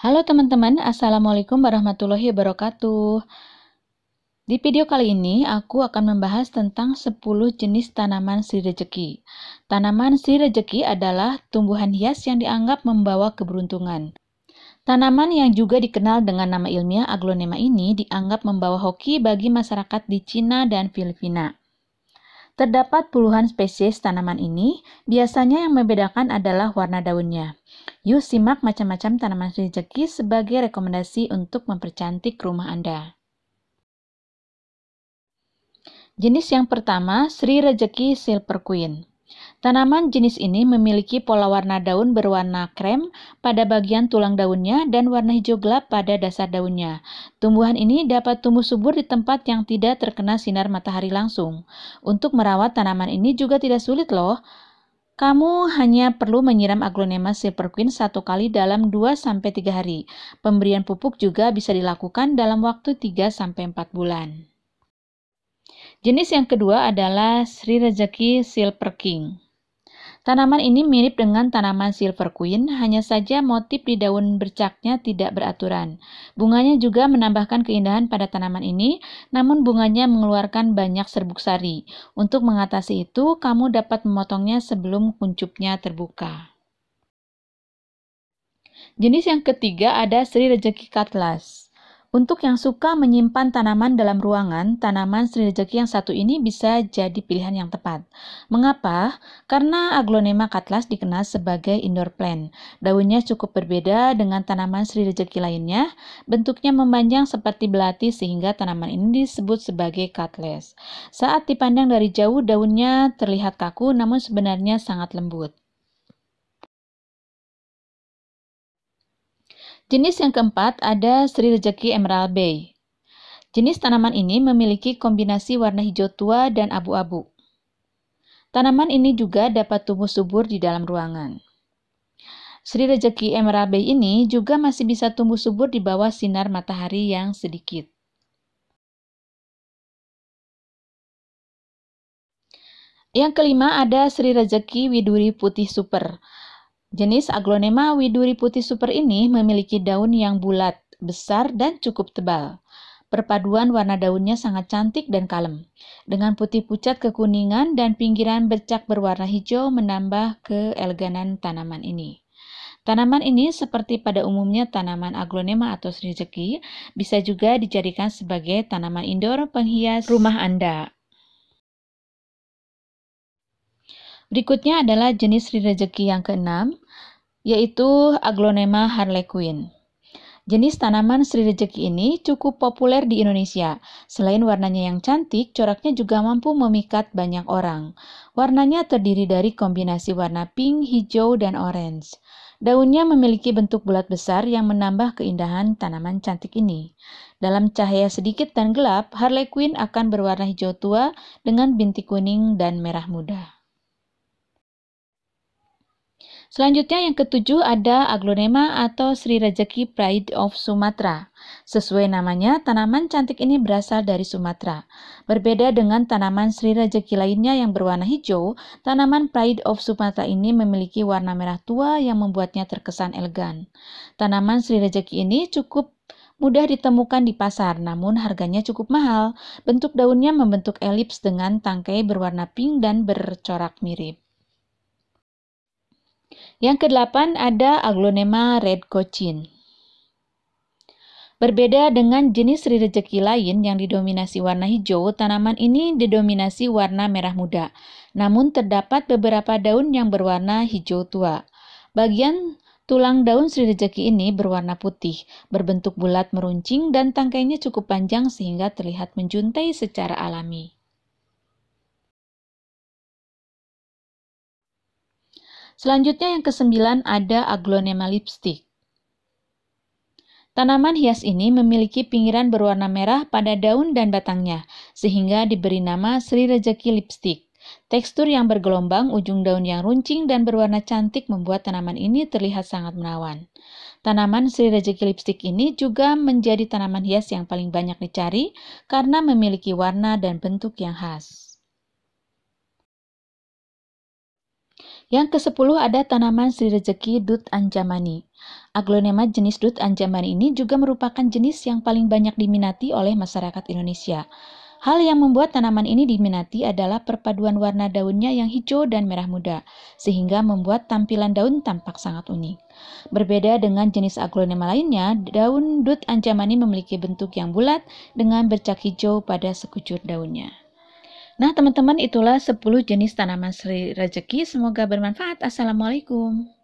Halo teman-teman, Assalamualaikum warahmatullahi wabarakatuh. Di video kali ini, aku akan membahas tentang 10 jenis tanaman sri rejeki. Tanaman sri rejeki adalah tumbuhan hias yang dianggap membawa keberuntungan. Tanaman yang juga dikenal dengan nama ilmiah Aglonema ini dianggap membawa hoki bagi masyarakat di Cina dan Filipina. Terdapat puluhan spesies tanaman ini, biasanya yang membedakan adalah warna daunnya. Yuk simak macam-macam tanaman sri rejeki sebagai rekomendasi untuk mempercantik rumah Anda. Jenis yang pertama, Sri Rejeki Silver Queen. Tanaman jenis ini memiliki pola warna daun berwarna krem pada bagian tulang daunnya dan warna hijau gelap pada dasar daunnya. Tumbuhan ini dapat tumbuh subur di tempat yang tidak terkena sinar matahari langsung. Untuk merawat tanaman ini juga tidak sulit loh. Kamu hanya perlu menyiram Aglonema Silver Queen 1 kali dalam 2-3 hari. Pemberian pupuk juga bisa dilakukan dalam waktu 3-4 bulan. Jenis yang kedua adalah Sri Rejeki Silver King. Tanaman ini mirip dengan tanaman Silver Queen, hanya saja motif di daun bercaknya tidak beraturan. Bunganya juga menambahkan keindahan pada tanaman ini, namun bunganya mengeluarkan banyak serbuk sari. Untuk mengatasi itu, kamu dapat memotongnya sebelum kuncupnya terbuka. Jenis yang ketiga ada Sri Rejeki Cutlass. Untuk yang suka menyimpan tanaman dalam ruangan, tanaman sri rejeki yang satu ini bisa jadi pilihan yang tepat. Mengapa? Karena Aglonema Cutlass dikenal sebagai indoor plant. Daunnya cukup berbeda dengan tanaman sri rejeki lainnya. Bentuknya memanjang seperti belati sehingga tanaman ini disebut sebagai cutlass. Saat dipandang dari jauh, daunnya terlihat kaku namun sebenarnya sangat lembut. Jenis yang keempat ada Sri Rejeki Emerald Bay. Jenis tanaman ini memiliki kombinasi warna hijau tua dan abu-abu. Tanaman ini juga dapat tumbuh subur di dalam ruangan. Sri Rejeki Emerald Bay ini juga masih bisa tumbuh subur di bawah sinar matahari yang sedikit. Yang kelima ada Sri Rejeki Widuri Putih Super. Jenis Aglonema Widuri Putih Super ini memiliki daun yang bulat, besar, dan cukup tebal. Perpaduan warna daunnya sangat cantik dan kalem. Dengan putih pucat kekuningan dan pinggiran bercak berwarna hijau menambah keeleganan tanaman ini. Tanaman ini seperti pada umumnya tanaman Aglonema atau Sri Rejeki bisa juga dijadikan sebagai tanaman indoor penghias rumah Anda. Berikutnya adalah jenis Sri Rejeki yang keenam, yaitu Aglonema Harlequin. Jenis tanaman Sri Rejeki ini cukup populer di Indonesia. Selain warnanya yang cantik, coraknya juga mampu memikat banyak orang. Warnanya terdiri dari kombinasi warna pink, hijau, dan orange. Daunnya memiliki bentuk bulat besar yang menambah keindahan tanaman cantik ini. Dalam cahaya sedikit dan gelap, Harlequin akan berwarna hijau tua dengan bintik kuning dan merah muda. Selanjutnya yang ketujuh ada Aglonema atau Sri Rejeki Pride of Sumatra. Sesuai namanya, tanaman cantik ini berasal dari Sumatera. Berbeda dengan tanaman Sri Rejeki lainnya yang berwarna hijau, tanaman Pride of Sumatra ini memiliki warna merah tua yang membuatnya terkesan elegan. Tanaman Sri Rejeki ini cukup mudah ditemukan di pasar, namun harganya cukup mahal. Bentuk daunnya membentuk elips dengan tangkai berwarna pink dan bercorak mirip. Yang kedelapan ada Aglonema Red Cochin. Berbeda dengan jenis Sri Rejeki lain yang didominasi warna hijau, tanaman ini didominasi warna merah muda. Namun terdapat beberapa daun yang berwarna hijau tua. Bagian tulang daun Sri Rejeki ini berwarna putih, berbentuk bulat meruncing dan tangkainya cukup panjang sehingga terlihat menjuntai secara alami. Selanjutnya yang kesembilan ada Aglonema lipstick. Tanaman hias ini memiliki pinggiran berwarna merah pada daun dan batangnya, sehingga diberi nama Sri Rejeki lipstick. Tekstur yang bergelombang, ujung daun yang runcing dan berwarna cantik membuat tanaman ini terlihat sangat menawan. Tanaman Sri Rejeki lipstick ini juga menjadi tanaman hias yang paling banyak dicari karena memiliki warna dan bentuk yang khas. Yang ke-10 ada tanaman Sri Rejeki Dut Anjamani. Aglonema jenis dut anjamani ini juga merupakan jenis yang paling banyak diminati oleh masyarakat Indonesia. Hal yang membuat tanaman ini diminati adalah perpaduan warna daunnya yang hijau dan merah muda, sehingga membuat tampilan daun tampak sangat unik. Berbeda dengan jenis aglonema lainnya, daun dut anjamani memiliki bentuk yang bulat dengan bercak hijau pada sekujur daunnya. Nah, teman-teman, itulah 10 jenis tanaman Sri Rejeki. Semoga bermanfaat. Assalamualaikum.